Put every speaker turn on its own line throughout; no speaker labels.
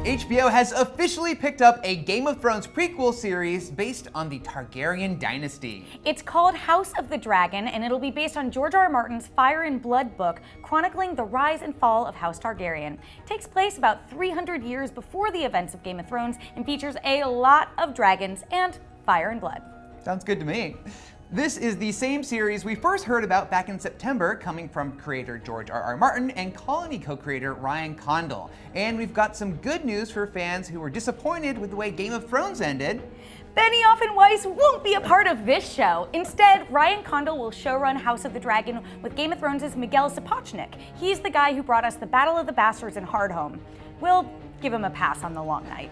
HBO has officially picked up a Game of Thrones prequel series based on the Targaryen dynasty.
It's called House of the Dragon, and it'll be based on George R.R. Martin's Fire and Blood book, chronicling the rise and fall of House Targaryen. It takes place about 300 years before the events of Game of Thrones and features a lot of dragons and fire and blood.
Sounds good to me. This is the same series we first heard about back in September, coming from creator George R.R. Martin and Colony co-creator Ryan Condal. And we've got some good news for fans who were disappointed with the way Game of Thrones ended.
Benioff and Weiss won't be a part of this show. Instead, Ryan Condal will showrun House of the Dragon with Game of Thrones' Miguel Sapochnik. He's the guy who brought us the Battle of the Bastards and Hardhome. We'll give him a pass on the long night.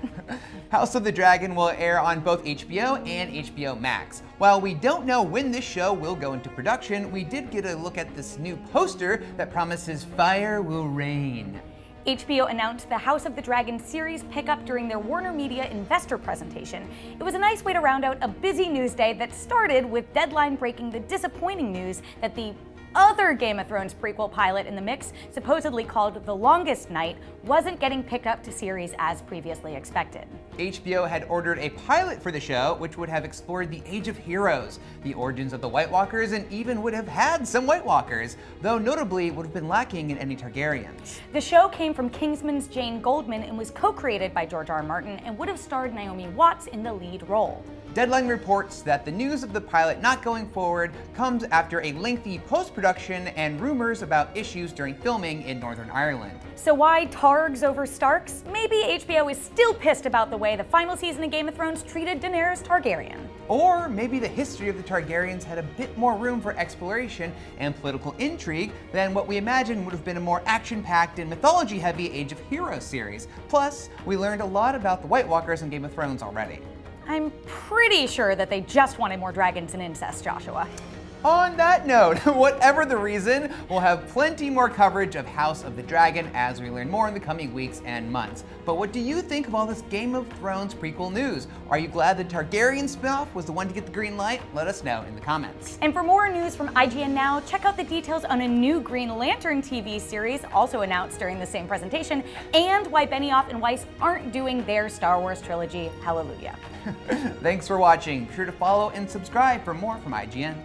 House of the Dragon will air on both HBO and HBO Max. While we don't know when this show will go into production, we did get a look at this new poster that promises fire will reign.
HBO announced the House of the Dragon series pickup during their Warner Media investor presentation. It was a nice way to round out a busy news day that started with Deadline breaking the disappointing news that the other Game of Thrones prequel pilot in the mix, supposedly called The Longest Night, wasn't getting picked up to series as previously expected.
HBO had ordered a pilot for the show, which would have explored the Age of Heroes, the origins of the White Walkers, and even would have had some White Walkers, though notably would have been lacking in any Targaryens.
The show came from Kingsman's Jane Goldman and was co-created by George R.R. Martin and would have starred Naomi Watts in the lead role.
Deadline reports that the news of the pilot not going forward comes after a lengthy post-production and rumors about issues during filming in Northern Ireland.
So why Targs over Starks? Maybe HBO is still pissed about the way the final season of Game of Thrones treated Daenerys Targaryen.
Or maybe the history of the Targaryens had a bit more room for exploration and political intrigue than what we imagined would have been a more action-packed and mythology-heavy Age of Heroes series. Plus, we learned a lot about the White Walkers in Game of Thrones already.
I'm pretty sure that they just wanted more dragons and incest, Joshua.
On that note, whatever the reason, we'll have plenty more coverage of House of the Dragon as we learn more in the coming weeks and months. But what do you think of all this Game of Thrones prequel news? Are you glad the Targaryen spinoff was the one to get the green light? Let us know in the comments.
And for more news from IGN Now, check out the details on a new Green Lantern TV series, also announced during the same presentation, and why Benioff and Weiss aren't doing their Star Wars trilogy. Hallelujah.
Thanks for watching. Be sure to follow and subscribe for more from IGN.